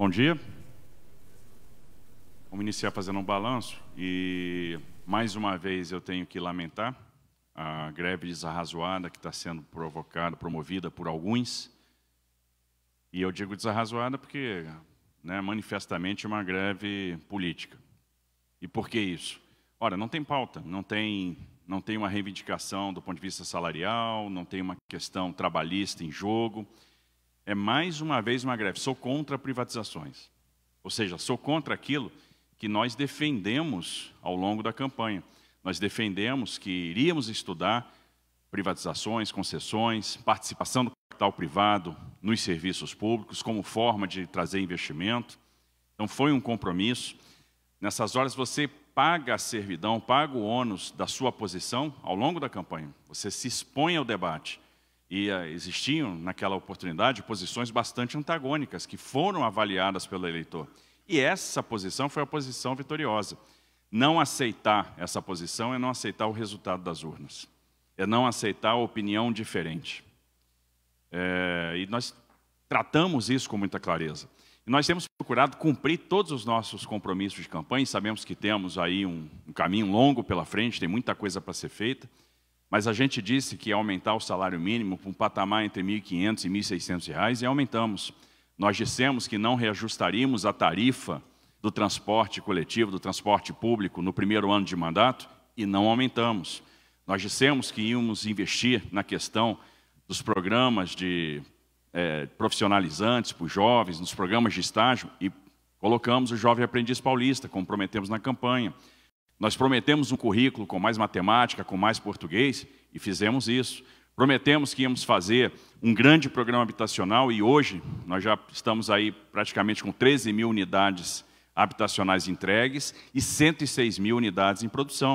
Bom dia. Vamos iniciar fazendo um balanço e, mais uma vez, eu tenho que lamentar a greve desarrazoada que está sendo promovida por alguns. E eu digo desarrazoada porque, manifestamente, é uma greve política. E por que isso? Ora, não tem pauta, não tem uma reivindicação do ponto de vista salarial, não tem uma questão trabalhista em jogo. É mais uma vez uma greve. Sou contra privatizações. Ou seja, sou contra aquilo que nós defendemos ao longo da campanha. Nós defendemos que iríamos estudar privatizações, concessões, participação do capital privado nos serviços públicos como forma de trazer investimento. Então foi um compromisso. Nessas horas você paga a servidão, paga o ônus da sua posição ao longo da campanha. Você se expõe ao debate. E existiam, naquela oportunidade, posições bastante antagônicas que foram avaliadas pelo eleitor. E essa posição foi a posição vitoriosa. Não aceitar essa posição é não aceitar o resultado das urnas. É não aceitar a opinião diferente. E nós tratamos isso com muita clareza. E nós temos procurado cumprir todos os nossos compromissos de campanha. Sabemos que temos aí um caminho longo pela frente, tem muita coisa para ser feita. Mas a gente disse que ia aumentar o salário mínimo para um patamar entre R$ 1.500 e R$ 1.600 e aumentamos. Nós dissemos que não reajustaríamos a tarifa do transporte coletivo, do transporte público no primeiro ano de mandato e não aumentamos. Nós dissemos que íamos investir na questão dos programas de profissionalizantes para os jovens, nos programas de estágio e colocamos o Jovem Aprendiz Paulista, como prometemos na campanha. Nós prometemos um currículo com mais matemática, com mais português, e fizemos isso. Prometemos que íamos fazer um grande programa habitacional, e hoje nós já estamos aí praticamente com 13 mil unidades habitacionais entregues e 106 mil unidades em produção.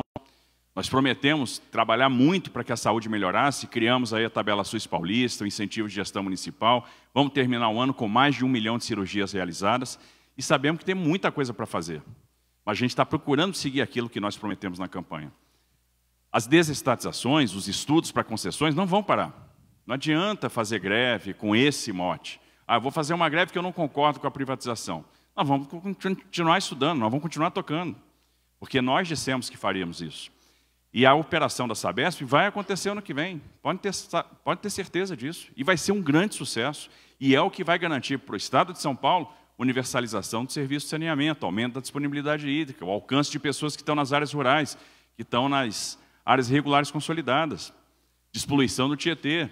Nós prometemos trabalhar muito para que a saúde melhorasse, criamos aí a tabela SUS paulista, o incentivo de gestão municipal, vamos terminar o ano com mais de 1 milhão de cirurgias realizadas, e sabemos que tem muita coisa para fazer. Mas a gente está procurando seguir aquilo que nós prometemos na campanha. As desestatizações, os estudos para concessões não vão parar. Não adianta fazer greve com esse mote. Eu vou fazer uma greve que eu não concordo com a privatização. Nós vamos continuar estudando, nós vamos continuar tocando. Porque nós dissemos que faríamos isso. E a operação da Sabesp vai acontecer ano que vem. Pode ter certeza disso. E vai ser um grande sucesso. E é o que vai garantir para o Estado de São Paulo universalização do serviço de saneamento, aumento da disponibilidade hídrica, o alcance de pessoas que estão nas áreas rurais, que estão nas áreas regulares consolidadas, despoluição do Tietê.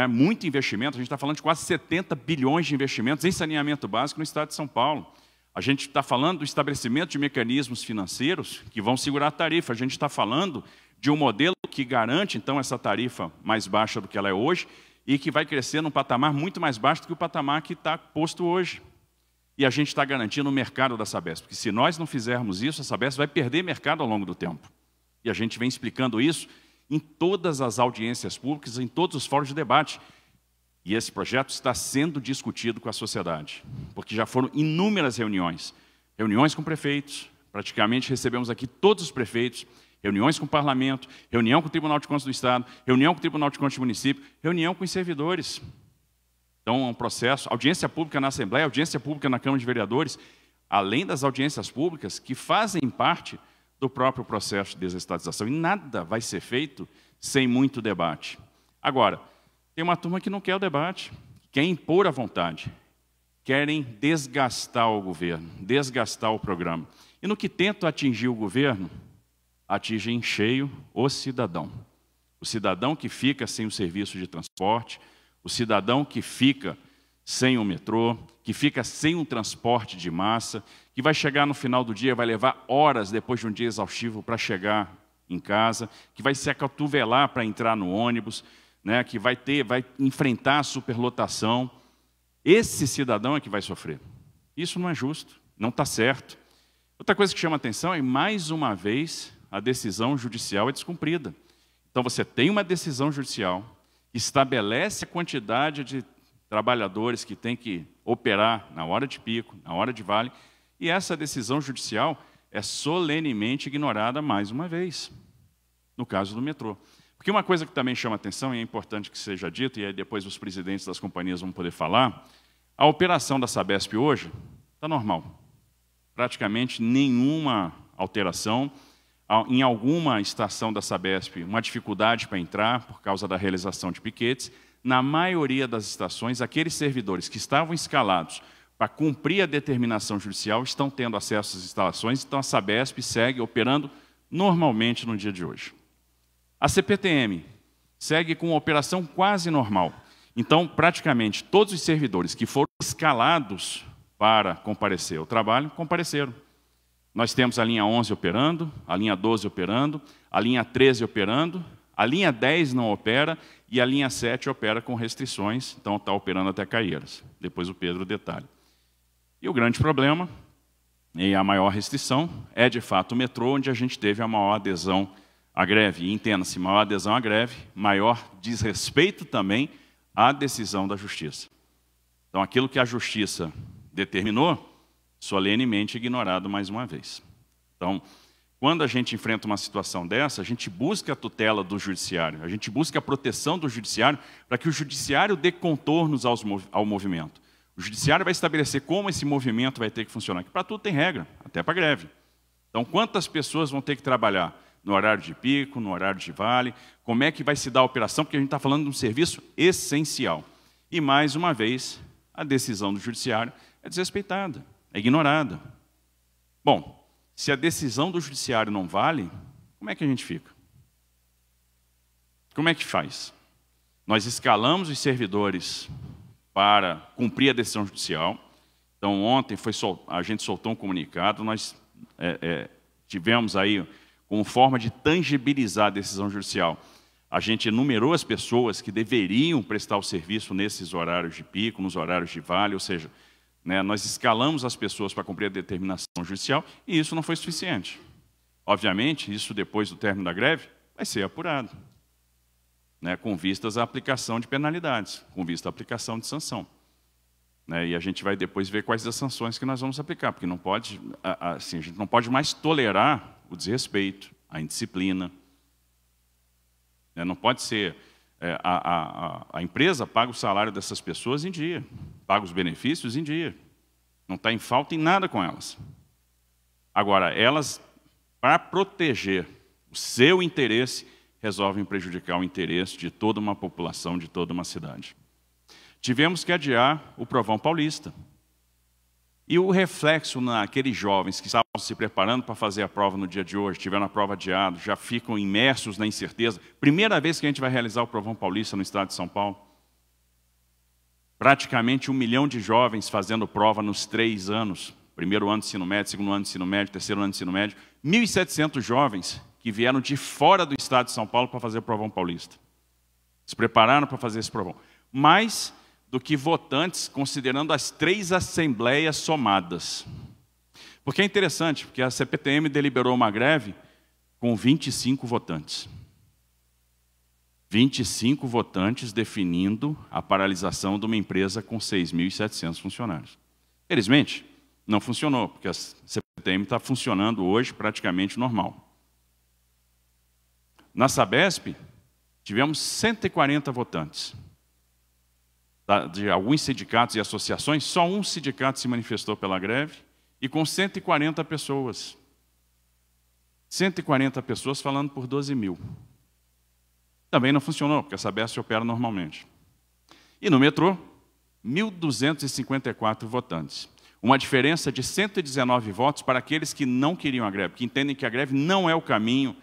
Muito investimento, a gente está falando de quase 70 bilhões de investimentos em saneamento básico no Estado de São Paulo. A gente está falando do estabelecimento de mecanismos financeiros que vão segurar a tarifa. A gente está falando de um modelo que garante, então, essa tarifa mais baixa do que ela é hoje, e que vai crescer num patamar muito mais baixo do que o patamar que está posto hoje. E a gente está garantindo o mercado da Sabesp, porque se nós não fizermos isso, a Sabesp vai perder mercado ao longo do tempo. E a gente vem explicando isso em todas as audiências públicas, em todos os fóruns de debate. E esse projeto está sendo discutido com a sociedade, porque já foram inúmeras reuniões com prefeitos, praticamente recebemos aqui todos os prefeitos, reuniões com o Parlamento, reunião com o Tribunal de Contas do Estado, reunião com o Tribunal de Contas do Município, reunião com os servidores. Então, é um processo, audiência pública na Assembleia, audiência pública na Câmara de Vereadores, além das audiências públicas que fazem parte do próprio processo de desestatização. E nada vai ser feito sem muito debate. Agora, tem uma turma que não quer o debate, quer impor a vontade, querem desgastar o governo, desgastar o programa. E no que tentam atingir o governo, atinge em cheio o cidadão. O cidadão que fica sem o serviço de transporte, o cidadão que fica sem o metrô, que fica sem um transporte de massa, que vai chegar no final do dia, vai levar horas depois de um dia exaustivo para chegar em casa, que vai se acotovelar para entrar no ônibus, que vai enfrentar a superlotação. Esse cidadão é que vai sofrer. Isso não é justo, não está certo. Outra coisa que chama atenção é, mais uma vez, a decisão judicial é descumprida. Então, você tem uma decisão judicial que estabelece a quantidade de trabalhadores que tem que operar na hora de pico, na hora de vale, e essa decisão judicial é solenemente ignorada mais uma vez, no caso do metrô. Porque uma coisa que também chama atenção, e é importante que seja dito, e aí depois os presidentes das companhias vão poder falar, A operação da Sabesp hoje está normal. Praticamente nenhuma alteração. Em alguma estação da Sabesp, uma dificuldade para entrar por causa da realização de piquetes. Na maioria das estações, aqueles servidores que estavam escalados para cumprir a determinação judicial estão tendo acesso às instalações, então a Sabesp segue operando normalmente no dia de hoje. A CPTM segue com uma operação quase normal. Então, praticamente todos os servidores que foram escalados para comparecer ao trabalho, compareceram. Nós temos a linha 11 operando, a linha 12 operando, a linha 13 operando, a linha 10 não opera e a linha 7 opera com restrições, então está operando até Caieiras. Depois o Pedro detalha. E o grande problema, e a maior restrição, é de fato o metrô, onde a gente teve a maior adesão à greve. E entenda-se, maior adesão à greve, maior desrespeito também à decisão da Justiça. Então aquilo que a Justiça determinou, solenemente ignorado mais uma vez. Então, quando a gente enfrenta uma situação dessa, a gente busca a tutela do judiciário, a gente busca a proteção do judiciário para que o judiciário dê contornos ao movimento. O judiciário vai estabelecer como esse movimento vai ter que funcionar, que para tudo tem regra, até para greve. Então, quantas pessoas vão ter que trabalhar no horário de pico, no horário de vale, como é que vai se dar a operação, porque a gente está falando de um serviço essencial. E, mais uma vez, a decisão do judiciário é desrespeitada. É ignorada. Bom, se a decisão do judiciário não vale, como é que a gente fica? Como é que faz? Nós escalamos os servidores para cumprir a decisão judicial. Então, ontem a gente soltou um comunicado, nós tivemos aí, como forma de tangibilizar a decisão judicial, a gente enumerou as pessoas que deveriam prestar o serviço nesses horários de pico, nos horários de vale, ou seja, nós escalamos as pessoas para cumprir a determinação judicial e isso não foi suficiente. Obviamente, isso depois do término da greve vai ser apurado, com vistas à aplicação de penalidades, com vista à aplicação de sanção. E a gente vai depois ver quais as sanções que nós vamos aplicar, porque não pode, assim, a gente não pode mais tolerar o desrespeito, a indisciplina. Não pode ser... A empresa paga o salário dessas pessoas em dia, paga os benefícios em dia, não está em falta em nada com elas. Agora, elas, para proteger o seu interesse, resolvem prejudicar o interesse de toda uma população, de toda uma cidade. Tivemos que adiar o Provão Paulista. E o reflexo naqueles jovens que estavam se preparando para fazer a prova no dia de hoje, tiveram a prova adiada, já ficam imersos na incerteza. Primeira vez que a gente vai realizar o Provão Paulista no estado de São Paulo. Praticamente 1 milhão de jovens fazendo prova nos 3 anos. Primeiro ano de ensino médio, segundo ano de ensino médio, terceiro ano de ensino médio. 1.700 jovens que vieram de fora do estado de São Paulo para fazer o Provão Paulista. Se prepararam para fazer esse provão. Mais do que votantes, considerando as 3 assembleias somadas. Porque é interessante, porque a CPTM deliberou uma greve com 25 votantes. 25 votantes definindo a paralisação de uma empresa com 6.700 funcionários. Felizmente, não funcionou, porque a CPTM está funcionando hoje praticamente normal. Na Sabesp, tivemos 140 votantes. De alguns sindicatos e associações, só um sindicato se manifestou pela greve, e com 140 pessoas. 140 pessoas falando por 12 mil. Também não funcionou, porque a Sabesp opera normalmente. E no metrô, 1.254 votantes. Uma diferença de 119 votos para aqueles que não queriam a greve, que entendem que a greve não é o caminho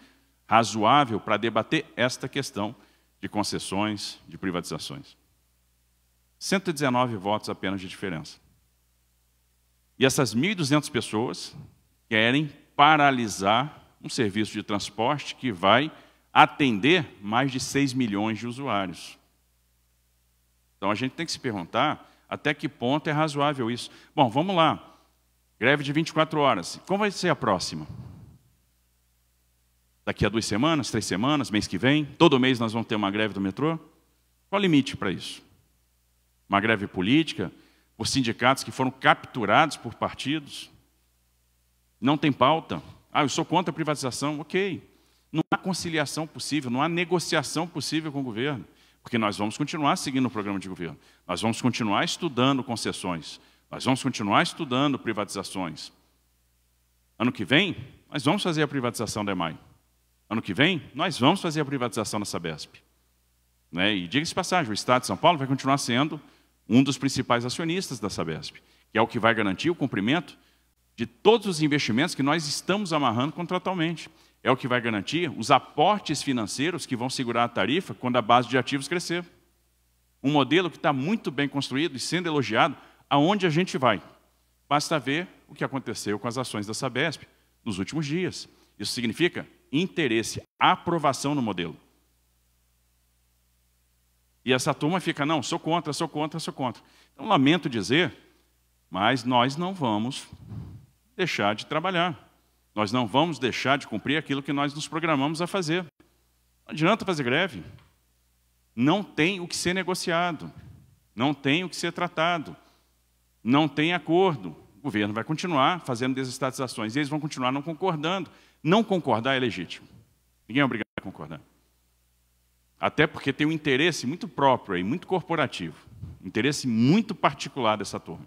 razoável para debater esta questão de concessões, de privatizações. 119 votos apenas de diferença. E essas 1.200 pessoas querem paralisar um serviço de transporte que vai atender mais de 6 milhões de usuários. Então a gente tem que se perguntar até que ponto é razoável isso. Bom, vamos lá. Greve de 24 horas. Como vai ser a próxima? Daqui a 2 semanas, 3 semanas, mês que vem? Todo mês nós vamos ter uma greve do metrô? Qual o limite para isso? Uma greve política, por sindicatos que foram capturados por partidos. Não tem pauta. Eu sou contra a privatização. Ok. Não há conciliação possível, não há negociação possível com o governo. Porque nós vamos continuar seguindo o programa de governo. Nós vamos continuar estudando concessões. Nós vamos continuar estudando privatizações. Ano que vem, nós vamos fazer a privatização da EMAI. Ano que vem, nós vamos fazer a privatização da Sabesp. Né? E diga-se de passagem, o Estado de São Paulo vai continuar sendo um dos principais acionistas da Sabesp, que é o que vai garantir o cumprimento de todos os investimentos que nós estamos amarrando contratualmente. É o que vai garantir os aportes financeiros que vão segurar a tarifa quando a base de ativos crescer. Um modelo que está muito bem construído e sendo elogiado aonde a gente vai. Basta ver o que aconteceu com as ações da Sabesp nos últimos dias. Isso significa interesse, aprovação no modelo. E essa turma fica, não, sou contra, sou contra, sou contra. Então, lamento dizer, mas nós não vamos deixar de trabalhar. Nós não vamos deixar de cumprir aquilo que nós nos programamos a fazer. Não adianta fazer greve. Não tem o que ser negociado. Não tem o que ser tratado. Não tem acordo. O governo vai continuar fazendo desestatizações. E eles vão continuar não concordando. Não concordar é legítimo. Ninguém é obrigado a concordar. Até porque tem um interesse muito próprio, aí, muito corporativo. Um interesse muito particular dessa turma.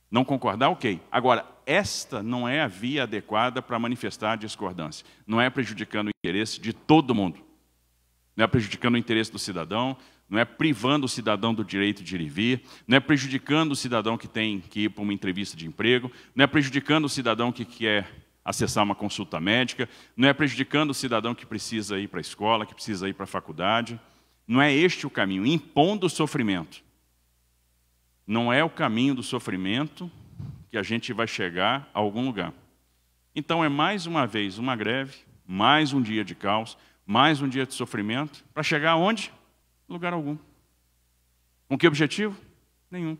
Não concordar, ok. Agora, esta não é a via adequada para manifestar a discordância. Não é prejudicando o interesse de todo mundo. Não é prejudicando o interesse do cidadão, não é privando o cidadão do direito de ir e vir, não é prejudicando o cidadão que tem que ir para uma entrevista de emprego, não é prejudicando o cidadão que quer acessar uma consulta médica, não é prejudicando o cidadão que precisa ir para a escola, que precisa ir para a faculdade. Não é este o caminho, impondo o sofrimento. Não é o caminho do sofrimento que a gente vai chegar a algum lugar. Então é mais uma vez uma greve, mais um dia de caos, mais um dia de sofrimento, para chegar aonde? Lugar algum. Com que objetivo? Nenhum.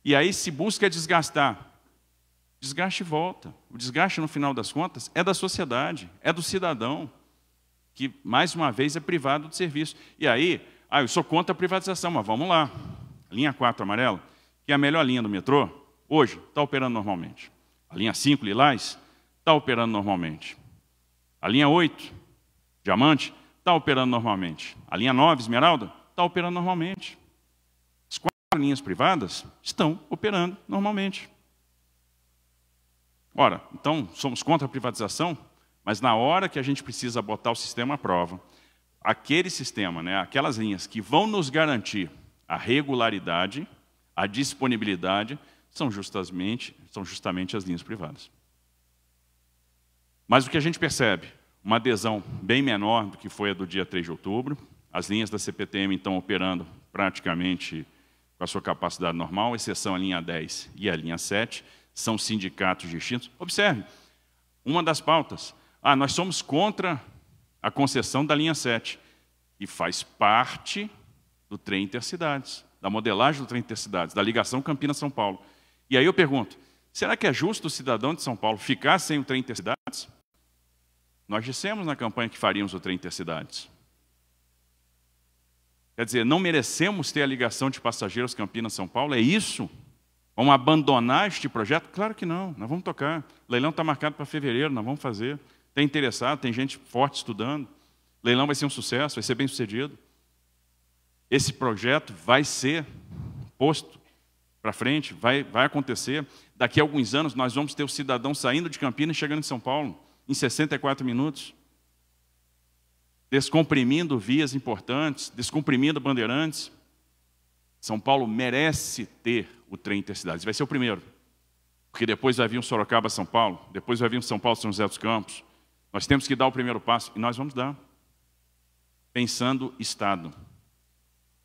E aí se busca desgastar. Desgaste volta. O desgaste, no final das contas, é da sociedade, é do cidadão, que, mais uma vez, é privado de serviço. E aí, eu sou contra a privatização, mas vamos lá. Linha 4 amarela, que é a melhor linha do metrô, hoje está operando normalmente. A linha 5 lilás está operando normalmente. A linha 8, diamante, está operando normalmente. A linha 9, esmeralda, está operando normalmente. As 4 linhas privadas estão operando normalmente. Ora, então, somos contra a privatização, mas na hora que a gente precisa botar o sistema à prova, aquele sistema, né, aquelas linhas que vão nos garantir a regularidade, a disponibilidade, são justamente as linhas privadas. Mas o que a gente percebe, uma adesão bem menor do que foi a do dia 3 de outubro, as linhas da CPTM estão operando praticamente com a sua capacidade normal, exceção a linha 10 e a linha 7, são sindicatos distintos. Observe, uma das pautas, nós somos contra a concessão da linha 7, que faz parte do trem intercidades, da modelagem do trem intercidades, da ligação Campinas-São Paulo. E aí eu pergunto, será que é justo o cidadão de São Paulo ficar sem o trem intercidades? Nós dissemos na campanha que faríamos o trem intercidades. Quer dizer, não merecemos ter a ligação de passageiros Campinas-São Paulo? É isso? Vamos abandonar este projeto? Claro que não, nós vamos tocar. O leilão está marcado para fevereiro, nós vamos fazer. Tem interessado, tem gente forte estudando. O leilão vai ser um sucesso, vai ser bem sucedido. Esse projeto vai ser posto para frente, vai acontecer. Daqui a alguns anos nós vamos ter o cidadão saindo de Campinas e chegando em São Paulo, em 64 minutos. Descomprimindo vias importantes, descomprimindo bandeirantes. São Paulo merece ter o trem intercidades. Vai ser o primeiro. Porque depois vai vir um Sorocaba-São Paulo, depois vai vir um São Paulo-São José dos Campos. Nós temos que dar o primeiro passo, e nós vamos dar. Pensando Estado.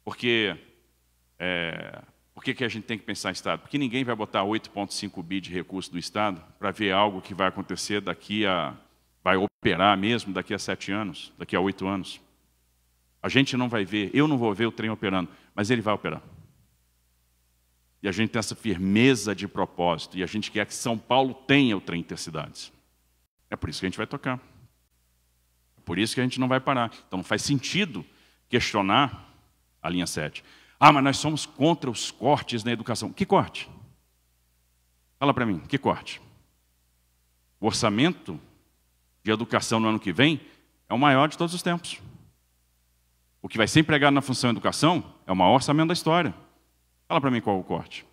Porque, por que a gente tem que pensar em Estado? Porque ninguém vai botar 8,5 bi de recurso do Estado para ver algo que vai acontecer vai operar mesmo daqui a 7 anos, daqui a 8 anos. A gente não vai ver, eu não vou ver o trem operando, mas ele vai operar. E a gente tem essa firmeza de propósito, e a gente quer que São Paulo tenha o trem intercidades. É por isso que a gente vai tocar. É por isso que a gente não vai parar. Então não faz sentido questionar a linha 7. Mas nós somos contra os cortes na educação. Que corte? Fala para mim, que corte? O orçamento de educação no ano que vem é o maior de todos os tempos. O que vai ser empregado na função educação é o maior orçamento da história. Fala para mim qual é o corte.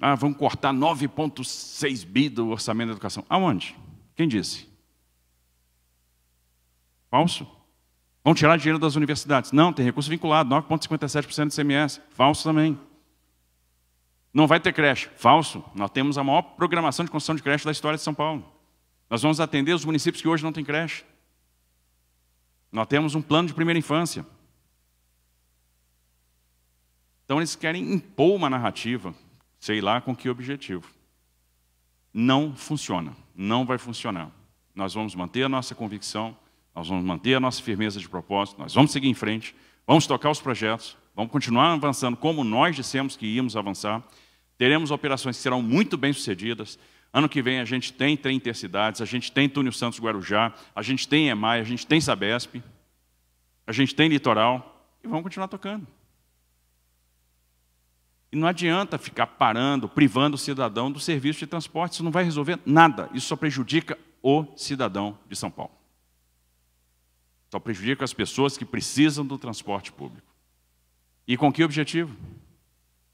Ah, vamos cortar 9,6 bi do orçamento da educação. Aonde? Quem disse? Falso. Vão tirar dinheiro das universidades. Não, tem recurso vinculado, 9,57% de ICMS. Falso também. Não vai ter creche. Falso. Nós temos a maior programação de construção de creche da história de São Paulo. Nós vamos atender os municípios que hoje não têm creche. Nós temos um plano de primeira infância. Então eles querem impor uma narrativa, sei lá com que objetivo. Não funciona, não vai funcionar. Nós vamos manter a nossa convicção, nós vamos manter a nossa firmeza de propósito, nós vamos seguir em frente, vamos tocar os projetos, vamos continuar avançando como nós dissemos que íamos avançar. Teremos operações que serão muito bem sucedidas. Ano que vem a gente tem trem intercidades, a gente tem Túnel Santos Guarujá, a gente tem EMAI, a gente tem Sabesp, a gente tem Litoral, e vamos continuar tocando. E não adianta ficar parando, privando o cidadão do serviço de transporte, isso não vai resolver nada, isso só prejudica o cidadão de São Paulo. Só prejudica as pessoas que precisam do transporte público. E com que objetivo?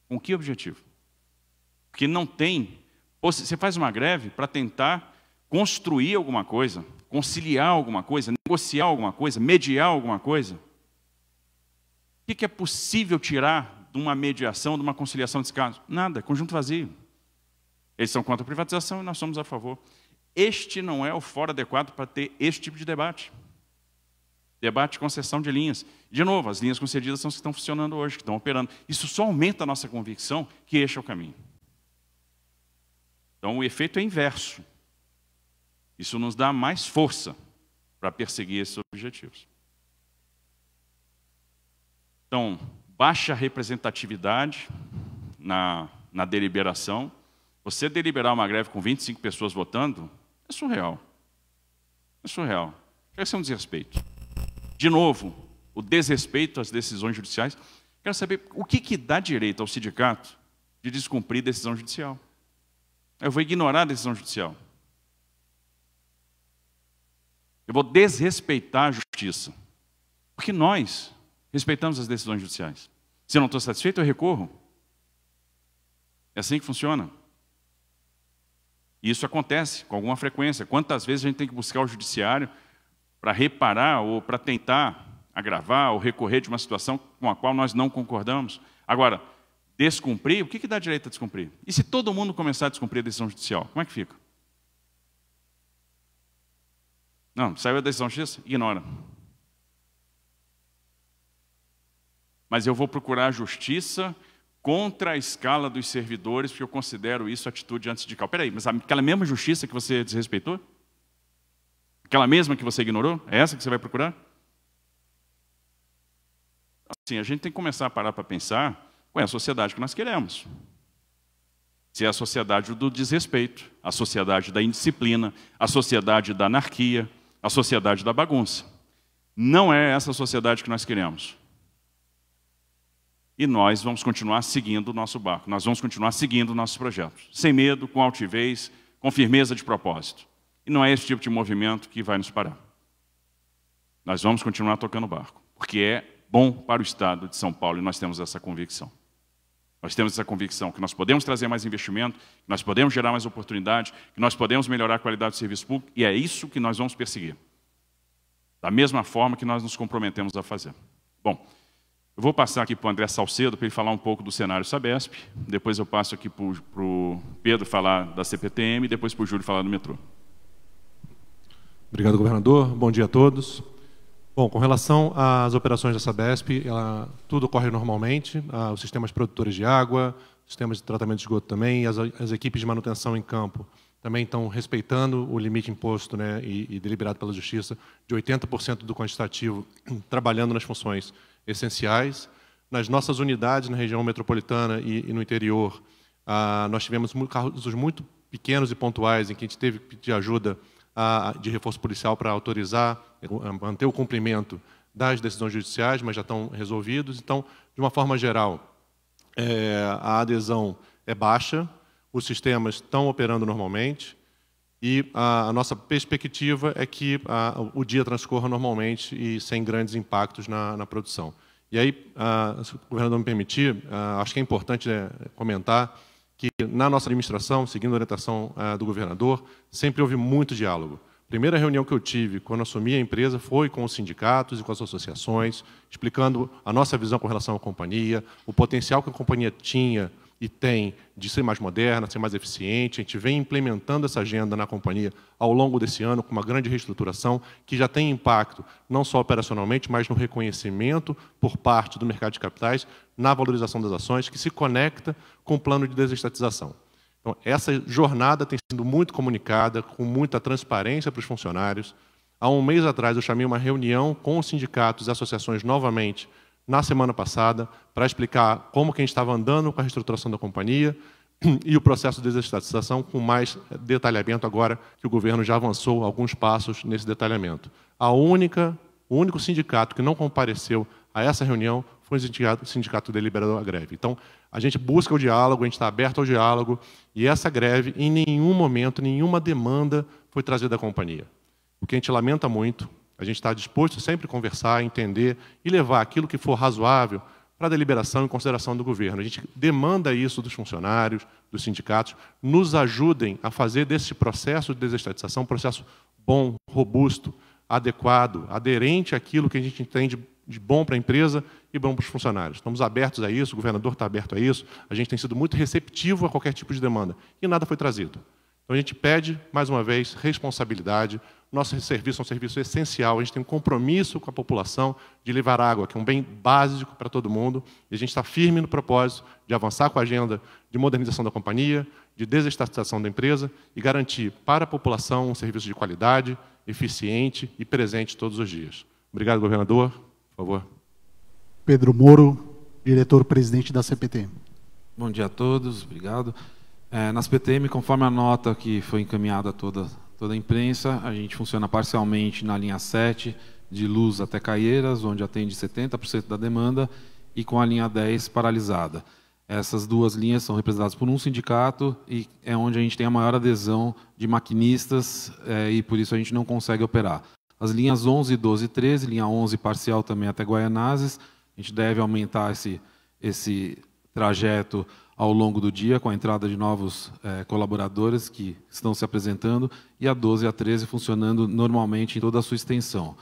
Com que objetivo? Porque não tem... Você faz uma greve para tentar construir alguma coisa, conciliar alguma coisa, negociar alguma coisa, mediar alguma coisa. O que é possível tirar de uma mediação, de uma conciliação desse caso? Nada, conjunto vazio. Eles são contra a privatização e nós somos a favor. Este não é o fórum adequado para ter este tipo de debate. Debate de concessão de linhas. De novo, as linhas concedidas são as que estão funcionando hoje, que estão operando. Isso só aumenta a nossa convicção que este é o caminho. Então, o efeito é inverso. Isso nos dá mais força para perseguir esses objetivos. Então, baixa representatividade na deliberação. Você deliberar uma greve com 25 pessoas votando, é surreal. É surreal. Vai ser um desrespeito. De novo, o desrespeito às decisões judiciais. Quero saber o que dá direito ao sindicato de descumprir decisão judicial. Eu vou ignorar a decisão judicial. Eu vou desrespeitar a justiça. Porque nós respeitamos as decisões judiciais. Se eu não estou satisfeito, eu recorro. É assim que funciona. E isso acontece com alguma frequência. Quantas vezes a gente tem que buscar o judiciário para reparar ou para tentar agravar ou recorrer de uma situação com a qual nós não concordamos? Agora, descumprir, o que dá direito a descumprir? E se todo mundo começar a descumprir a decisão judicial, como é que fica? Não, saiu a decisão justiça? Ignora. Mas eu vou procurar a justiça contra a escala dos servidores, porque eu considero isso atitude antisindical. Espera aí, mas aquela mesma justiça que você desrespeitou? Aquela mesma que você ignorou? É essa que você vai procurar? Assim, a gente tem que começar a parar para pensar qual é a sociedade que nós queremos. Se é a sociedade do desrespeito, a sociedade da indisciplina, a sociedade da anarquia, a sociedade da bagunça. Não é essa sociedade que nós queremos. E nós vamos continuar seguindo o nosso barco, nós vamos continuar seguindo nossos projetos, sem medo, com altivez, com firmeza de propósito. E não é esse tipo de movimento que vai nos parar. Nós vamos continuar tocando o barco, porque é bom para o Estado de São Paulo e nós temos essa convicção. Nós temos essa convicção que nós podemos trazer mais investimento, que nós podemos gerar mais oportunidade, que nós podemos melhorar a qualidade do serviço público, e é isso que nós vamos perseguir. Da mesma forma que nós nos comprometemos a fazer. Bom, eu vou passar aqui para o André Salcedo para ele falar um pouco do cenário Sabesp, depois eu passo aqui para o Pedro falar da CPTM e depois para o Júlio falar do metrô. Obrigado, governador. Bom dia a todos. Bom, com relação às operações da Sabesp, tudo ocorre normalmente. Os sistemas produtores de água, sistemas de tratamento de esgoto também, as equipes de manutenção em campo também estão respeitando o limite imposto, né, e deliberado pela Justiça de 80% do quantitativo, trabalhando nas funções essenciais. Nas nossas unidades, na região metropolitana e no interior, nós tivemos casos muito pequenos e pontuais em que a gente teve que pedir ajuda de reforço policial para autorizar, manter o cumprimento das decisões judiciais, mas já estão resolvidos. Então, de uma forma geral, a adesão é baixa, os sistemas estão operando normalmente e a nossa perspectiva é que o dia transcorra normalmente e sem grandes impactos na produção. E aí, se o governador me permitir, acho que é importante comentar que na nossa administração, seguindo a orientação do governador, sempre houve muito diálogo. A primeira reunião que eu tive quando assumi a empresa foi com os sindicatos e com as associações, explicando a nossa visão com relação à companhia, o potencial que a companhia tinha e tem de ser mais moderna, ser mais eficiente. A gente vem implementando essa agenda na companhia ao longo desse ano, com uma grande reestruturação, que já tem impacto, não só operacionalmente, mas no reconhecimento por parte do mercado de capitais, na valorização das ações, que se conecta com o plano de desestatização. Então, essa jornada tem sido muito comunicada, com muita transparência para os funcionários. Há um mês atrás, eu chamei uma reunião com os sindicatos e associações novamente, na semana passada, para explicar como que a gente estava andando com a reestruturação da companhia e o processo de desestatização com mais detalhamento agora que o governo já avançou alguns passos nesse detalhamento. O único sindicato que não compareceu a essa reunião foi o sindicato deliberador da greve. Então, a gente busca o diálogo, a gente está aberto ao diálogo, e essa greve, em nenhum momento, nenhuma demanda foi trazida à companhia. O que a gente lamenta muito. A gente está disposto sempre a conversar, entender e levar aquilo que for razoável para a deliberação e consideração do governo. A gente demanda isso dos funcionários, dos sindicatos, nos ajudem a fazer desse processo de desestatização um processo bom, robusto, adequado, aderente àquilo que a gente entende de bom para a empresa e bom para os funcionários. Estamos abertos a isso, o governador está aberto a isso, a gente tem sido muito receptivo a qualquer tipo de demanda e nada foi trazido. Então a gente pede, mais uma vez, responsabilidade. Nosso serviço é um serviço essencial, a gente tem um compromisso com a população de levar água, que é um bem básico para todo mundo, e a gente está firme no propósito de avançar com a agenda de modernização da companhia, de desestatização da empresa e garantir para a população um serviço de qualidade, eficiente e presente todos os dias. Obrigado, governador. Por favor. Pedro Moro, diretor-presidente da CPTM. Bom dia a todos, obrigado. Na CPTM, conforme a nota que foi encaminhada a toda a imprensa, a gente funciona parcialmente na linha 7, de Luz até Caieiras, onde atende 70% da demanda, e com a linha 10 paralisada. Essas duas linhas são representadas por um sindicato e é onde a gente tem a maior adesão de maquinistas e por isso a gente não consegue operar. As linhas 11, 12 e 13, linha 11 parcial também até Guaianazes, a gente deve aumentar esse trajeto ao longo do dia, com a entrada de novos colaboradores que estão se apresentando, e a 12 e a 13 funcionando normalmente em toda a sua extensão.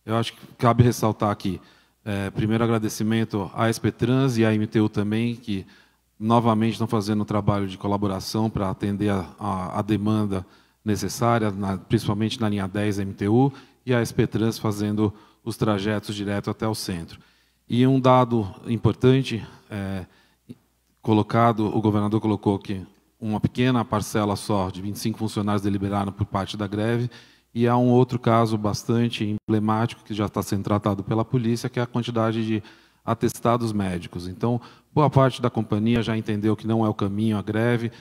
Eu acho que cabe ressaltar aqui, primeiro agradecimento à SP Trans e à MTU também, que novamente estão fazendo um trabalho de colaboração para atender a demanda necessária, principalmente na linha 10 da MTU, e a SP Trans fazendo os trajetos direto até o centro. E um dado importante, o governador colocou que uma pequena parcela só, de 25 funcionários deliberaram por parte da greve, e há um outro caso bastante emblemático, que já está sendo tratado pela polícia, que é a quantidade de atestados médicos. Então, boa parte da companhia já entendeu que não é o caminho a greve,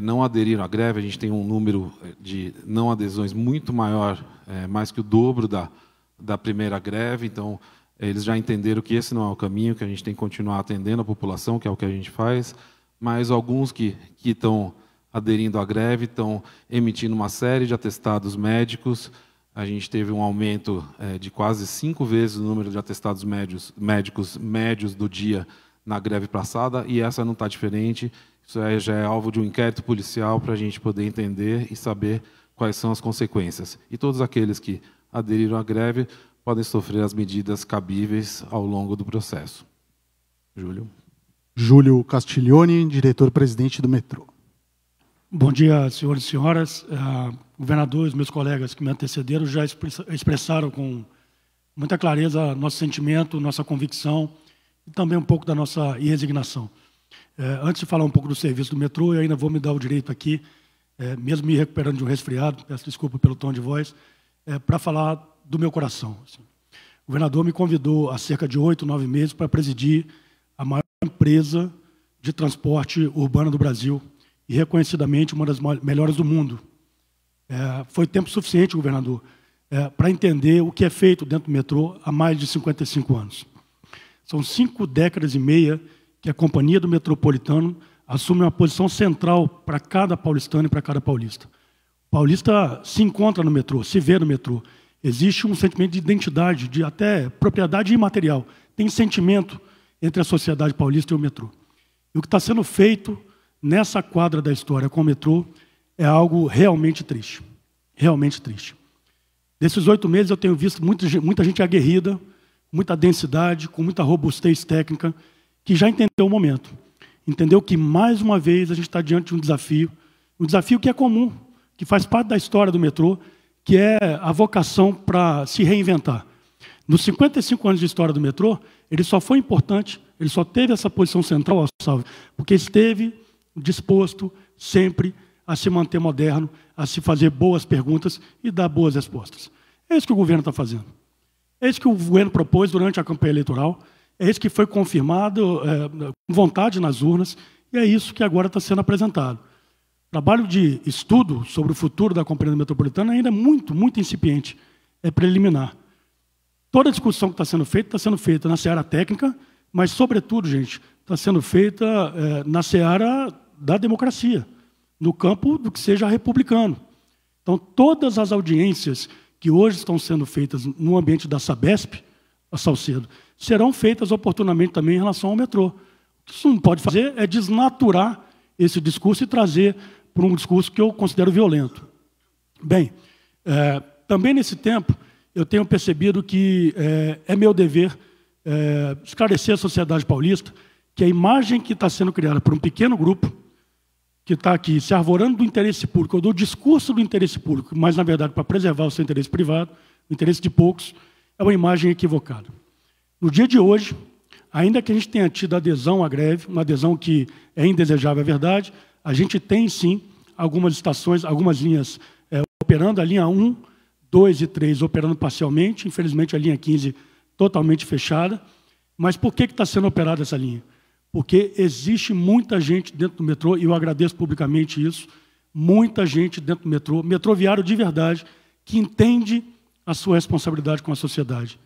não aderiram à greve, a gente tem um número de não adesões muito maior, mais que o dobro da primeira greve, então eles já entenderam que esse não é o caminho, que a gente tem que continuar atendendo a população, que é o que a gente faz, mas alguns que estão aderindo à greve estão emitindo uma série de atestados médicos. A gente teve um aumento de quase 5 vezes o número de atestados médicos médios do dia na greve passada, e essa não está diferente. Isso já é alvo de um inquérito policial para a gente poder entender e saber quais são as consequências. E todos aqueles que aderiram à greve podem sofrer as medidas cabíveis ao longo do processo. Júlio. Júlio Castiglione, diretor-presidente do Metrô. Bom dia, senhores e senhoras. Governador e os meus colegas que me antecederam já expressaram com muita clareza nosso sentimento, nossa convicção e também um pouco da nossa resignação. Antes de falar um pouco do serviço do metrô, eu ainda vou me dar o direito aqui, mesmo me recuperando de um resfriado, peço desculpa pelo tom de voz, para falar do meu coração. Assim. O governador me convidou há cerca de 8, 9 meses para presidir a maior empresa de transporte urbano do Brasil e, reconhecidamente, uma das melhores do mundo. Foi tempo suficiente, governador, para entender o que é feito dentro do metrô há mais de 55 anos. São 5 décadas e meia que a Companhia do Metropolitano assume uma posição central para cada paulistano e para cada paulista. Paulista se encontra no metrô, se vê no metrô. Existe um sentimento de identidade, de até propriedade imaterial. Tem sentimento entre a sociedade paulista e o metrô. E o que está sendo feito nessa quadra da história com o metrô é algo realmente triste. Realmente triste. Desses 8 meses eu tenho visto muita gente aguerrida, muita densidade, com muita robustez técnica, que já entendeu o momento. Entendeu que, mais uma vez, a gente está diante de um desafio que é comum, que faz parte da história do metrô, que é a vocação para se reinventar. Nos 55 anos de história do metrô, ele só foi importante, ele só teve essa posição central, Salve, porque esteve disposto sempre a se manter moderno, a se fazer boas perguntas e dar boas respostas. É isso que o governo está fazendo. É isso que o governo propôs durante a campanha eleitoral, é isso que foi confirmado com vontade nas urnas, e é isso que agora está sendo apresentado. O trabalho de estudo sobre o futuro da Companhia Metropolitana ainda é muito, muito incipiente, é preliminar. Toda a discussão que está sendo feita na seara técnica, mas, sobretudo, gente, está sendo feita na seara da democracia, no campo do que seja republicano. Então, todas as audiências que hoje estão sendo feitas no ambiente da Sabesp, a Salcedo, serão feitas oportunamente também em relação ao metrô. O que isso não pode fazer é desnaturar esse discurso e trazer para um discurso que eu considero violento. Bem, também nesse tempo, eu tenho percebido que é meu dever esclarecer a sociedade paulista que a imagem que está sendo criada por um pequeno grupo, que está aqui se arvorando do interesse público, ou do discurso do interesse público, mas, na verdade, para preservar o seu interesse privado, o interesse de poucos, é uma imagem equivocada. No dia de hoje, ainda que a gente tenha tido adesão à greve, uma adesão que é indesejável, é verdade, a gente tem, sim, algumas estações, algumas linhas operando, a linha 1, 2 e 3 operando parcialmente, infelizmente a linha 15 totalmente fechada. Mas por que está sendo operada essa linha? Porque existe muita gente dentro do metrô, e eu agradeço publicamente isso, muita gente dentro do metrô, metroviário de verdade, que entende a sua responsabilidade com a sociedade,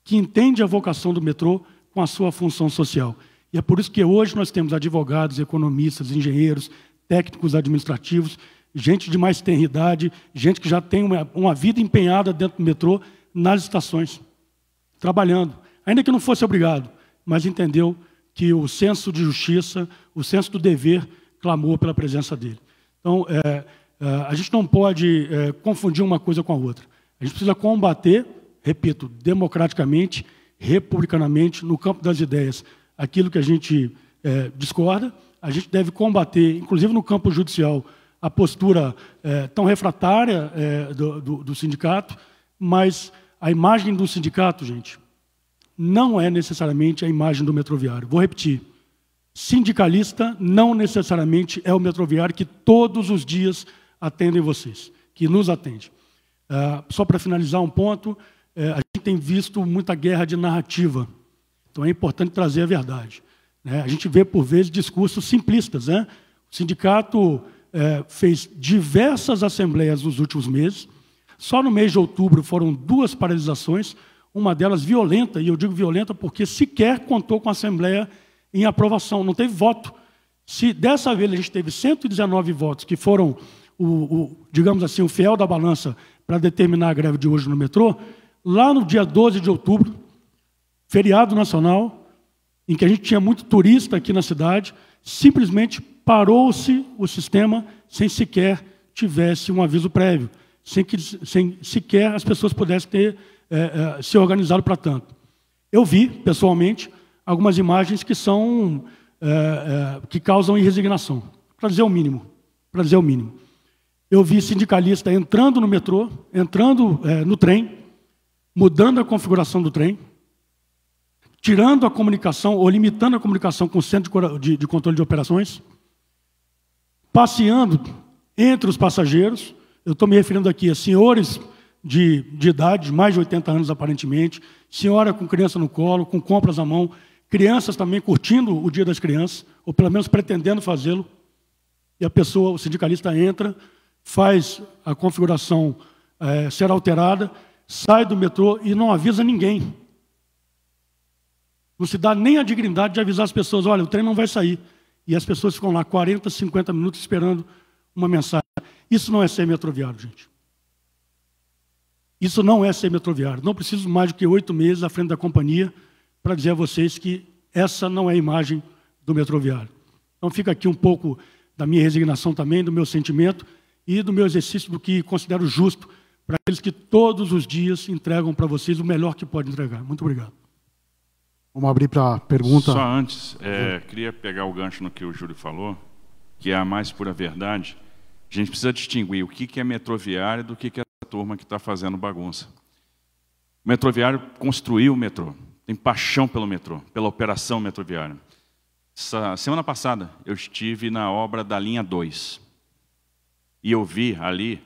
que entende a vocação do metrô com a sua função social. E é por isso que hoje nós temos advogados, economistas, engenheiros, técnicos administrativos, gente de mais tenra idade, gente que já tem uma vida empenhada dentro do metrô, nas estações, trabalhando. Ainda que não fosse obrigado, mas entendeu que o senso de justiça, o senso do dever, clamou pela presença dele. Então, a gente não pode confundir uma coisa com a outra. A gente precisa combater, repito, democraticamente, republicanamente, no campo das ideias, aquilo que a gente discorda. A gente deve combater, inclusive no campo judicial, a postura tão refratária do sindicato, mas a imagem do sindicato, gente, não é necessariamente a imagem do metroviário. Vou repetir. Sindicalista não necessariamente é o metroviário que todos os dias atendem vocês, que nos atende. Só para finalizar um ponto, a gente tem visto muita guerra de narrativa. Então é importante trazer a verdade. A gente vê, por vezes, discursos simplistas. O sindicato fez diversas assembleias nos últimos meses. Só no mês de outubro foram 2 paralisações, uma delas violenta, e eu digo violenta porque sequer contou com a Assembleia em aprovação, não teve voto. Se dessa vez a gente teve 119 votos, que foram, digamos assim, o fiel da balança para determinar a greve de hoje no metrô, lá no dia 12 de outubro, feriado nacional, em que a gente tinha muito turista aqui na cidade, simplesmente parou-se o sistema sem sequer tivesse um aviso prévio, sem sequer as pessoas pudessem ter se organizado para tanto. Eu vi, pessoalmente, algumas imagens que são que causam resignação, para dizer o mínimo. Eu vi sindicalista entrando no metrô, entrando no trem, mudando a configuração do trem, tirando a comunicação ou limitando a comunicação com o Centro de Controle de Operações, passeando entre os passageiros. Eu estou me referindo aqui a senhores de idade, mais de 80 anos aparentemente, senhora com criança no colo, com compras à mão, crianças também curtindo o Dia das Crianças, ou pelo menos pretendendo fazê-lo, e a pessoa, o sindicalista entra, faz a configuração ser alterada, sai do metrô e não avisa ninguém. Não se dá nem a dignidade de avisar as pessoas, olha, o trem não vai sair. E as pessoas ficam lá 40, 50 minutos esperando uma mensagem. Isso não é ser metroviário, gente. Isso não é ser metroviário. Não preciso mais do que 8 meses à frente da companhia para dizer a vocês que essa não é a imagem do metroviário. Então fica aqui um pouco da minha resignação também, do meu sentimento e do meu exercício do que considero justo para aqueles que todos os dias entregam para vocês o melhor que podem entregar. Muito obrigado. Vamos abrir para a pergunta. Só antes, queria pegar o gancho no que o Júlio falou, que é a mais pura verdade. A gente precisa distinguir o que é metroviário do que é essa turma que está fazendo bagunça. O metroviário construiu o metrô, tem paixão pelo metrô, pela operação metroviária. Semana passada, eu estive na obra da linha 2 e eu vi ali,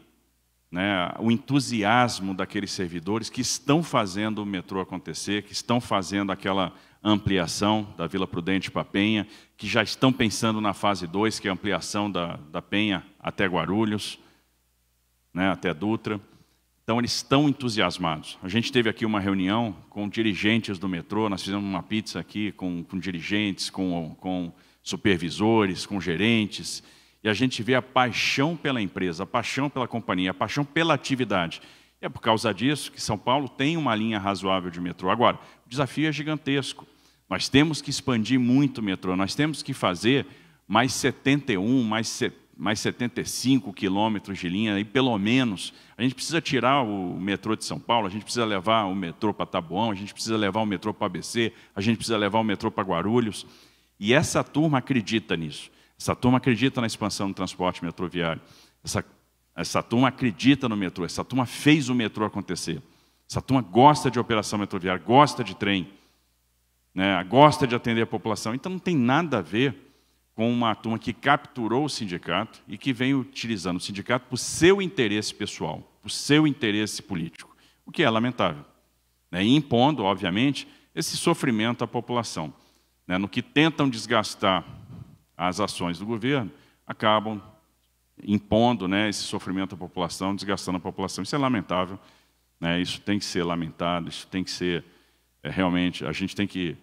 né, o entusiasmo daqueles servidores que estão fazendo o metrô acontecer, que estão fazendo aquela ampliação da Vila Prudente para a Penha, que já estão pensando na fase 2, que é a ampliação da Penha até Guarulhos, né, até Dutra. Então, eles estão entusiasmados. A gente teve aqui uma reunião com dirigentes do metrô, nós fizemos uma pizza aqui com dirigentes, com supervisores, com gerentes, e a gente vê a paixão pela empresa, a paixão pela companhia, a paixão pela atividade. E é por causa disso que São Paulo tem uma linha razoável de metrô. Agora, o desafio é gigantesco. Nós temos que expandir muito o metrô, nós temos que fazer mais 71, mais 75 quilômetros de linha, e pelo menos. A gente precisa tirar o metrô de São Paulo, a gente precisa levar o metrô para Taboão, a gente precisa levar o metrô para ABC, a gente precisa levar o metrô para Guarulhos. E essa turma acredita nisso. Essa turma acredita na expansão do transporte metroviário. Essa turma acredita no metrô, essa turma fez o metrô acontecer. Essa turma gosta de operação metroviária, gosta de trem, né, gosta de atender a população. Então não tem nada a ver com uma turma que capturou o sindicato e que vem utilizando o sindicato por seu interesse pessoal, por seu interesse político, o que é lamentável, né, e impondo, obviamente, esse sofrimento à população. Né, no que tentam desgastar as ações do governo, acabam impondo, né, esse sofrimento à população, desgastando a população. Isso é lamentável, né, isso tem que ser lamentado, isso tem que ser, realmente, a gente tem que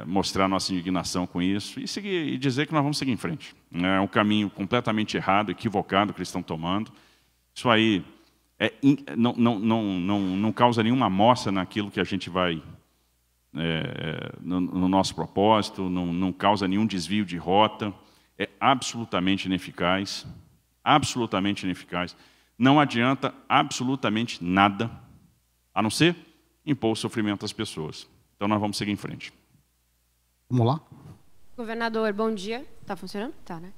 mostrar nossa indignação com isso e dizer que nós vamos seguir em frente. É um caminho completamente errado, equivocado que eles estão tomando. Isso aí não causa nenhuma amostra naquilo que a gente vai, no nosso propósito, não causa nenhum desvio de rota, é absolutamente ineficaz, não adianta absolutamente nada, a não ser impor o sofrimento às pessoas. Então, nós vamos seguir em frente. Vamos lá? Governador, bom dia. Está funcionando? Tá, né?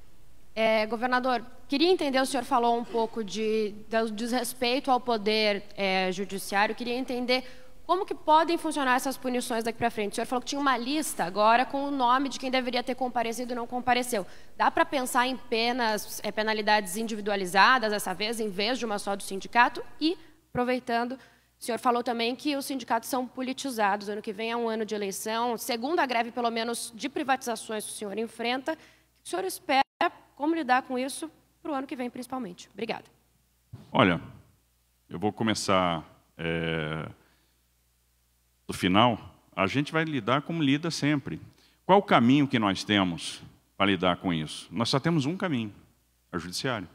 Governador, queria entender, o senhor falou um pouco do desrespeito ao poder judiciário, queria entender como que podem funcionar essas punições daqui para frente. O senhor falou que tinha uma lista agora com o nome de quem deveria ter comparecido e não compareceu. Dá para pensar em penalidades individualizadas dessa vez, em vez de uma só do sindicato? E, aproveitando, o senhor falou também que os sindicatos são politizados. Ano que vem é um ano de eleição. Segunda greve, pelo menos, de privatizações que o senhor enfrenta. O senhor espera como lidar com isso para o ano que vem, principalmente? Obrigada. Olha, eu vou começar do final. A gente vai lidar como lida sempre. Qual o caminho que nós temos para lidar com isso? Nós só temos um caminho, é o judiciário.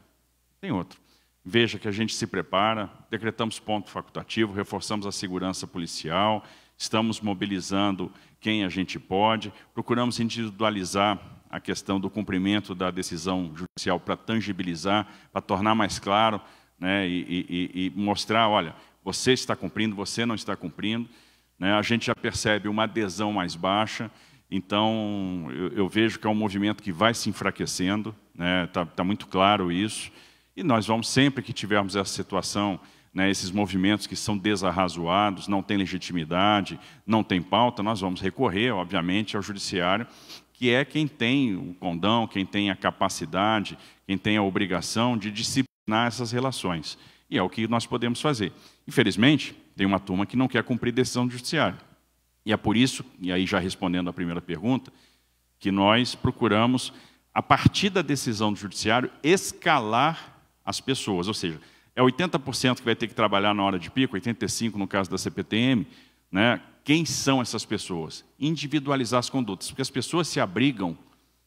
Tem outro. Veja que a gente se prepara, decretamos ponto facultativo, reforçamos a segurança policial, estamos mobilizando quem a gente pode, procuramos individualizar a questão do cumprimento da decisão judicial para tangibilizar, para tornar mais claro, né, e mostrar, olha, você está cumprindo, você não está cumprindo. Né, a gente já percebe uma adesão mais baixa, então eu vejo que é um movimento que vai se enfraquecendo, né, tá muito claro isso. E nós vamos, sempre que tivermos essa situação, né, esses movimentos que são desarrazoados, não têm legitimidade, não têm pauta, nós vamos recorrer, obviamente, ao judiciário, que é quem tem o condão, quem tem a capacidade, quem tem a obrigação de disciplinar essas relações. E é o que nós podemos fazer. Infelizmente, tem uma turma que não quer cumprir decisão do judiciário. E é por isso, e aí já respondendo à primeira pergunta, que nós procuramos, a partir da decisão do judiciário, escalar as pessoas, ou seja, é 80% que vai ter que trabalhar na hora de pico, 85% no caso da CPTM, né? Quem são essas pessoas? Individualizar as condutas, porque as pessoas se abrigam,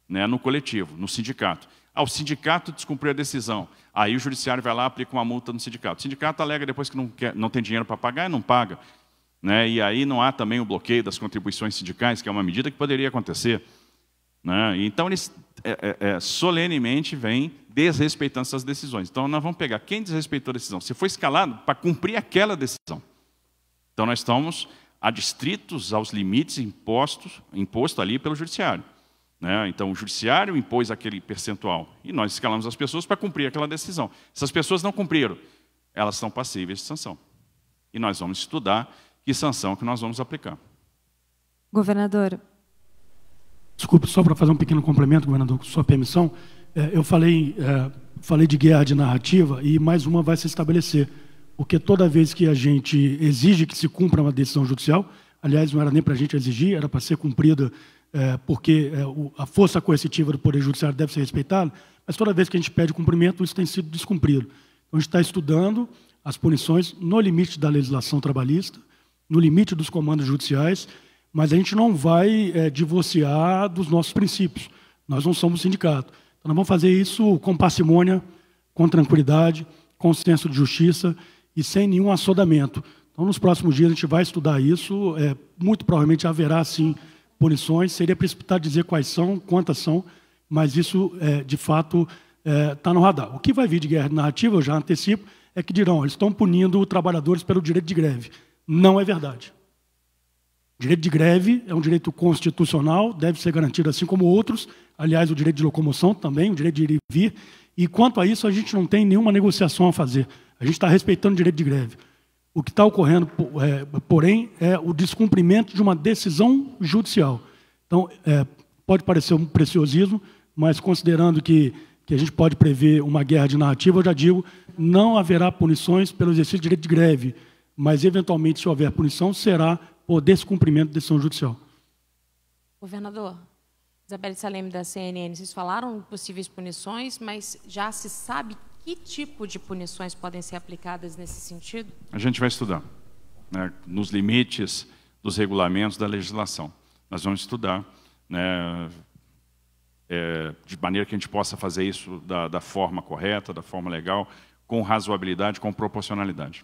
né, no coletivo, no sindicato. o sindicato descumpriu a decisão. Aí o judiciário vai lá e aplica uma multa no sindicato. O sindicato alega depois que não tem dinheiro para pagar e não paga. Né? E aí não há também o bloqueio das contribuições sindicais, que é uma medida que poderia acontecer. Né? Então, eles solenemente vêm desrespeitando essas decisões. Então, nós vamos pegar quem desrespeitou a decisão. Você foi escalado para cumprir aquela decisão. Então, nós estamos adstritos aos limites imposto ali pelo judiciário. Né? Então, o judiciário impôs aquele percentual e nós escalamos as pessoas para cumprir aquela decisão. Essas pessoas não cumpriram, elas são passíveis de sanção. E nós vamos estudar que sanção que nós vamos aplicar. Governador. Desculpe, só para fazer um pequeno complemento, governador, com sua permissão. Eu falei de guerra de narrativa e mais uma vai se estabelecer. Porque toda vez que a gente exige que se cumpra uma decisão judicial, aliás, não era nem para a gente exigir, era para ser cumprida, porque a força coercitiva do Poder Judiciário deve ser respeitada, mas toda vez que a gente pede cumprimento, isso tem sido descumprido. Então, a gente está estudando as punições no limite da legislação trabalhista, no limite dos comandos judiciais, mas a gente não vai divorciar dos nossos princípios. Nós não somos sindicato. Então, nós vamos fazer isso com parcimônia, com tranquilidade, com senso de justiça e sem nenhum assodamento. Então, nos próximos dias, a gente vai estudar isso. Muito provavelmente haverá, sim, punições. Seria precipitado dizer quais são, quantas são, mas isso, de fato, está no radar. O que vai vir de guerra narrativa, eu já antecipo, é que dirão, eles estão punindo trabalhadores pelo direito de greve. Não é verdade. O direito de greve é um direito constitucional, deve ser garantido assim como outros, aliás, o direito de locomoção também, o direito de ir e vir, e quanto a isso a gente não tem nenhuma negociação a fazer. A gente está respeitando o direito de greve. O que está ocorrendo, porém, é o descumprimento de uma decisão judicial. Então, pode parecer um preciosismo, mas considerando que a gente pode prever uma guerra de narrativa, eu já digo, não haverá punições pelo exercício do direito de greve, mas, eventualmente, se houver punição, será por descumprimento de decisão judicial. Governador, Isabelle Salem, da CNN, vocês falaram de possíveis punições, mas já se sabe que tipo de punições podem ser aplicadas nesse sentido? A gente vai estudar, né, nos limites dos regulamentos da legislação. Nós vamos estudar, né, de maneira que a gente possa fazer isso da forma correta, da forma legal, com razoabilidade, com proporcionalidade.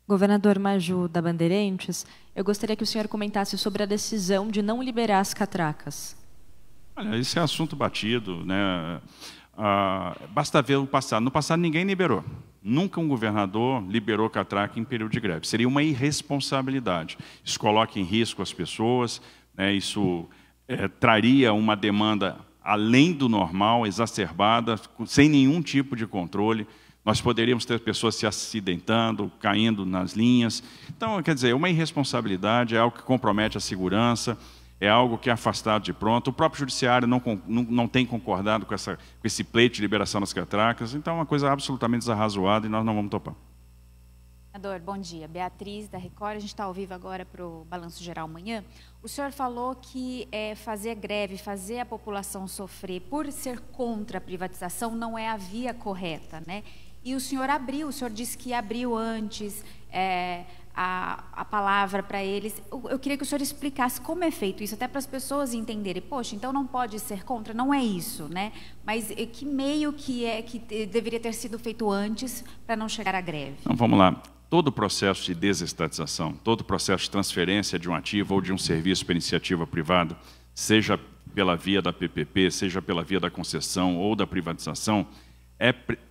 Governador Maju, da Bandeirantes, eu gostaria que o senhor comentasse sobre a decisão de não liberar as catracas. Olha, esse é assunto batido, né? Basta ver o passado. No passado, ninguém liberou. Nunca um governador liberou catraca em período de greve. Seria uma irresponsabilidade. Isso coloca em risco as pessoas, né? Isso traria uma demanda além do normal, exacerbada, sem nenhum tipo de controle. Nós poderíamos ter pessoas se acidentando, caindo nas linhas. Então, quer dizer, uma irresponsabilidade, é algo que compromete a segurança, é algo que é afastado de pronto. O próprio judiciário não tem concordado com esse pleito de liberação das catracas. Então, é uma coisa absolutamente desarrazoada e nós não vamos topar. Senador, bom dia. Beatriz, da Record. A gente está ao vivo agora para o Balanço Geral amanhã. O senhor falou que fazer greve, fazer a população sofrer por ser contra a privatização não é a via correta, né? E o senhor disse que abriu antes a palavra para eles. Eu queria que o senhor explicasse como é feito isso, até para as pessoas entenderem. Poxa, então não pode ser contra? Não é isso, né? Mas que meio que deveria ter sido feito antes para não chegar à greve? Então, vamos lá. Todo o processo de desestatização, todo o processo de transferência de um ativo ou de um serviço para iniciativa privada, seja pela via da PPP, seja pela via da concessão ou da privatização,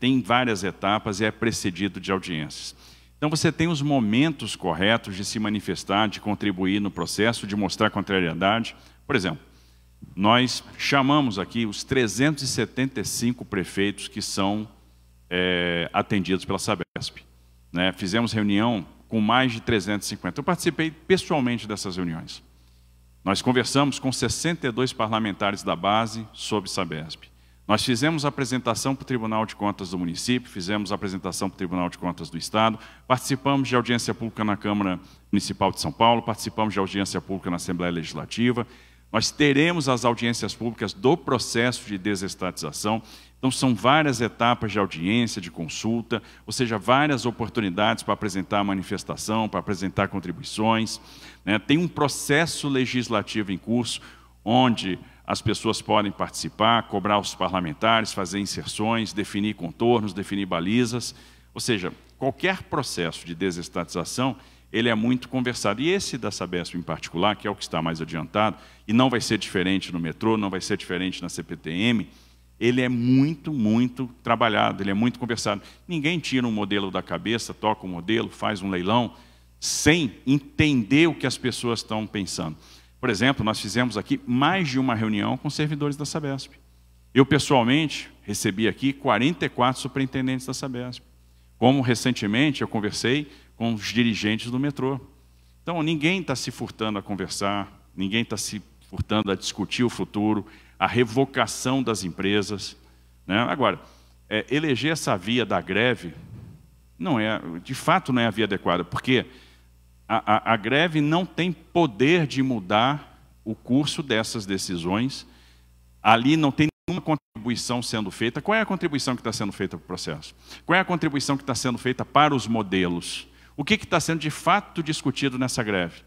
tem várias etapas e é precedido de audiências. Então, você tem os momentos corretos de se manifestar, de contribuir no processo, de mostrar contrariedade. Por exemplo, nós chamamos aqui os 375 prefeitos que são atendidos pela Sabesp. Né? Fizemos reunião com mais de 350. Eu participei pessoalmente dessas reuniões. Nós conversamos com 62 parlamentares da base sobre Sabesp. Nós fizemos apresentação para o Tribunal de Contas do município, fizemos apresentação para o Tribunal de Contas do Estado, participamos de audiência pública na Câmara Municipal de São Paulo, participamos de audiência pública na Assembleia Legislativa. Nós teremos as audiências públicas do processo de desestatização. Então, são várias etapas de audiência, de consulta, ou seja, várias oportunidades para apresentar manifestação, para apresentar contribuições. Né? Tem um processo legislativo em curso, onde as pessoas podem participar, cobrar os parlamentares, fazer inserções, definir contornos, definir balizas. Ou seja, qualquer processo de desestatização, ele é muito conversado. E esse da Sabesp em particular, que é o que está mais adiantado, e não vai ser diferente no metrô, não vai ser diferente na CPTM, ele é muito, muito trabalhado, ele é muito conversado. Ninguém tira um modelo da cabeça, toca um modelo, faz um leilão, sem entender o que as pessoas estão pensando. Por exemplo, nós fizemos aqui mais de uma reunião com servidores da Sabesp. Eu, pessoalmente, recebi aqui 44 superintendentes da Sabesp. Como, recentemente, eu conversei com os dirigentes do metrô. Então, ninguém está se furtando a conversar, ninguém está se furtando a discutir o futuro, a revocação das empresas, né? Agora, eleger essa via da greve, não é, de fato não é a via adequada, porque a greve não tem poder de mudar o curso dessas decisões, ali não tem nenhuma contribuição sendo feita. Qual é a contribuição que está sendo feita para o processo? Qual é a contribuição que está sendo feita para os modelos? O que está sendo de fato discutido nessa greve?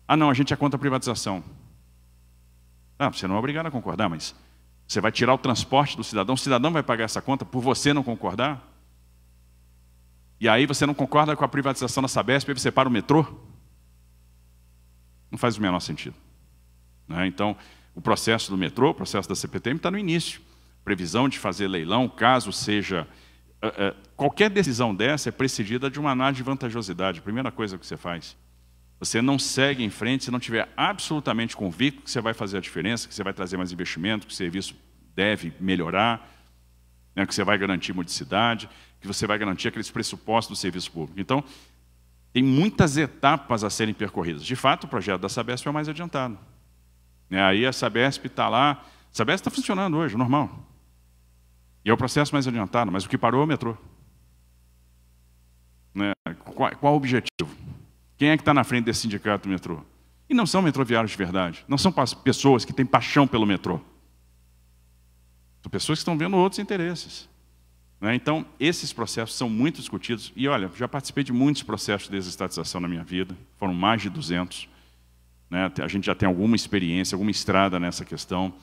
Ah, não, a gente é contra a privatização. Ah, você não é obrigado a concordar, mas você vai tirar o transporte do cidadão, o cidadão vai pagar essa conta por você não concordar? E aí você não concorda com a privatização da Sabesp e você para o metrô? Não faz o menor sentido, né? Então, o processo do metrô, o processo da CPTM está no início. Previsão de fazer leilão, caso seja... qualquer decisão dessa é precedida de uma análise de vantajosidade. A primeira coisa que você faz. Você não segue em frente se não estiver absolutamente convicto que você vai fazer a diferença, que você vai trazer mais investimento, que o serviço deve melhorar, né, que você vai garantir modicidade, que você vai garantir aqueles pressupostos do serviço público. Então, tem muitas etapas a serem percorridas. De fato, o projeto da Sabesp é o mais adiantado. Aí a Sabesp está lá, a Sabesp está funcionando hoje, normal. E é o processo mais adiantado, mas o que parou é o metrô. Né? Qual o objetivo? Quem é que está na frente desse sindicato do metrô? E não são metroviários de verdade, não são pessoas que têm paixão pelo metrô. São pessoas que estão vendo outros interesses. Né? Então, esses processos são muito discutidos. E, olha, já participei de muitos processos de desestatização na minha vida, foram mais de 200. Né? A gente já tem alguma experiência, alguma estrada nessa questão.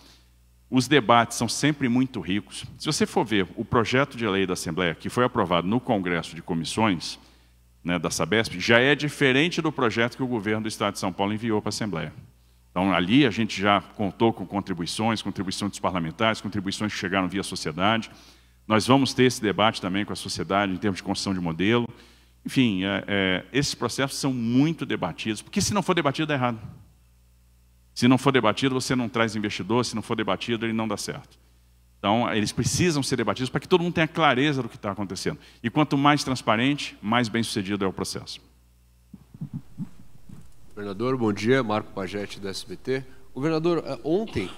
Os debates são sempre muito ricos. Se você for ver o projeto de lei da Assembleia, que foi aprovado no Congresso de Comissões, né, da Sabesp, já é diferente do projeto que o governo do Estado de São Paulo enviou para a Assembleia. Então, ali a gente já contou com contribuições dos parlamentares, contribuições que chegaram via sociedade. Nós vamos ter esse debate também com a sociedade em termos de construção de modelo. Enfim, esses processos são muito debatidos, porque se não for debatido, dá errado. Se não for debatido, você não traz investidor, se não for debatido, ele não dá certo. Então, eles precisam ser debatidos para que todo mundo tenha clareza do que está acontecendo. E quanto mais transparente, mais bem-sucedido é o processo. Governador, bom dia. Marco Pagete, do SBT. Governador, ontem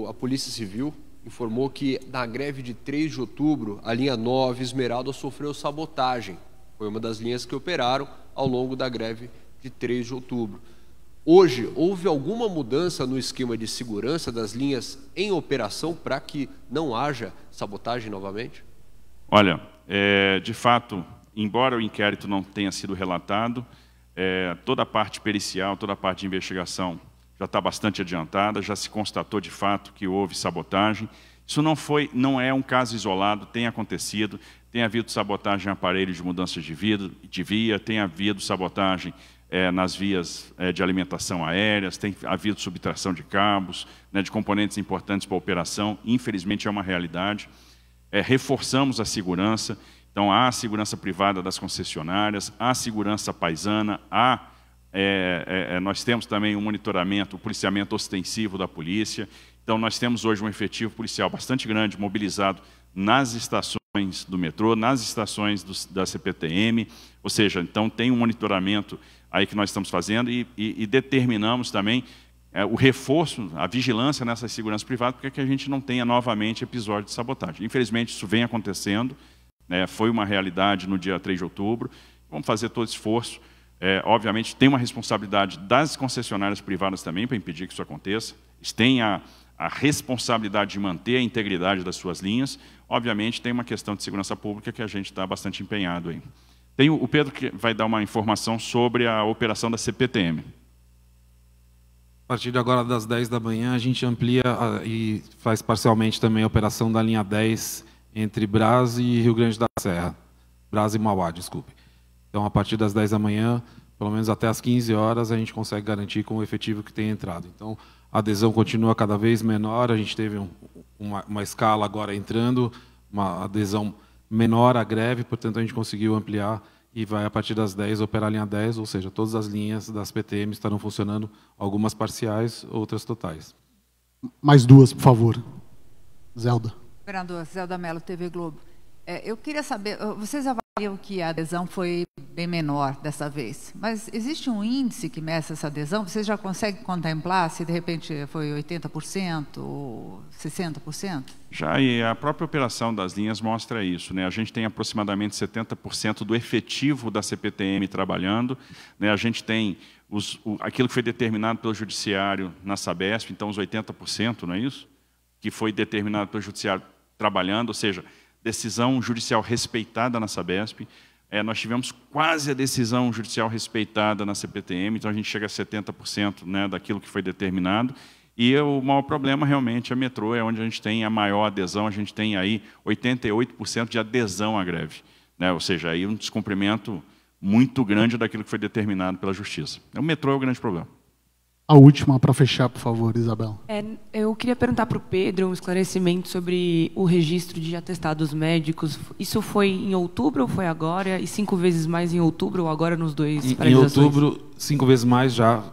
a Polícia Civil informou que na greve de 3 de outubro, a linha 9 Esmeralda sofreu sabotagem. Foi uma das linhas que operaram ao longo da greve de 3 de outubro. Hoje, houve alguma mudança no esquema de segurança das linhas em operação para que não haja sabotagem novamente? Olha, de fato, embora o inquérito não tenha sido relatado, toda a parte pericial, toda a parte de investigação já está bastante adiantada, já se constatou de fato que houve sabotagem. Isso não é um caso isolado, tem acontecido, tem havido sabotagem em aparelhos de mudança de via, tem havido sabotagem nas vias de alimentação aéreas, tem havido subtração de cabos, né, de componentes importantes para a operação, infelizmente é uma realidade. Reforçamos a segurança, então há a segurança privada das concessionárias, há a segurança paisana, nós temos também um monitoramento, o policiamento ostensivo da polícia. Então nós temos hoje um efetivo policial bastante grande, mobilizado nas estações do metrô, nas estações da CPTM, ou seja, então tem um monitoramento aí que nós estamos fazendo e determinamos também o reforço, a vigilância nessa segurança privada, para que a gente não tenha novamente episódio de sabotagem. Infelizmente, isso vem acontecendo, né, foi uma realidade no dia 3 de outubro, vamos fazer todo esforço. Obviamente, tem uma responsabilidade das concessionárias privadas também para impedir que isso aconteça, eles têm a responsabilidade de manter a integridade das suas linhas. Obviamente, tem uma questão de segurança pública que a gente está bastante empenhado aí. Tem o Pedro que vai dar uma informação sobre a operação da CPTM. partir de agora, das 10 da manhã, a gente amplia e faz parcialmente também a operação da linha 10 entre Brás e Rio Grande da Serra. Brás e Mauá, desculpe. Então, a partir das 10 da manhã, pelo menos até as 15 horas, a gente consegue garantir com o efetivo que tem entrado. Então, a adesão continua cada vez menor, a gente teve uma escala agora entrando, uma adesão menor à greve, portanto, a gente conseguiu ampliar e vai, a partir das 10, operar a linha 10, ou seja, todas as linhas das PTM estarão funcionando, algumas parciais, outras totais. Mais duas, por favor. Zelda. Governador, Zelda Mello, TV Globo. Eu queria saber, vocês avaliam que a adesão foi bem menor dessa vez, mas existe um índice que meça essa adesão? Vocês já conseguem contemplar se, de repente, foi 80% ou 60%? Já, e a própria operação das linhas mostra isso, né? A gente tem aproximadamente 70% do efetivo da CPTM trabalhando, né? A gente tem aquilo que foi determinado pelo Judiciário na Sabesp, então os 80%, não é isso? Que foi determinado pelo Judiciário trabalhando, ou seja, decisão judicial respeitada na Sabesp. Nós tivemos quase a decisão judicial respeitada na CPTM, então a gente chega a 70%, né, daquilo que foi determinado. E o maior problema, realmente, a metrô é onde a gente tem a maior adesão, a gente tem aí 88% de adesão à greve, né? Ou seja, aí um descumprimento muito grande daquilo que foi determinado pela Justiça. O metrô é o grande problema. A última, para fechar, por favor, Isabel. Eu queria perguntar para o Pedro um esclarecimento sobre o registro de atestados médicos. Isso foi em outubro ou foi agora? E 5 vezes mais em outubro ou agora nos dois? Em outubro, 5 vezes mais já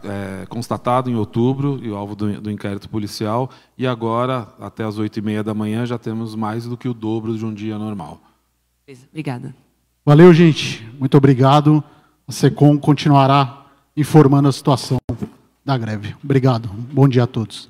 constatado em outubro, e o alvo do inquérito policial. E agora, até as 8h30 da manhã, já temos mais do que o dobro de um dia normal. Obrigada. Valeu, gente. Muito obrigado. A SECOM continuará informando a situação da greve. Obrigado. Bom dia a todos.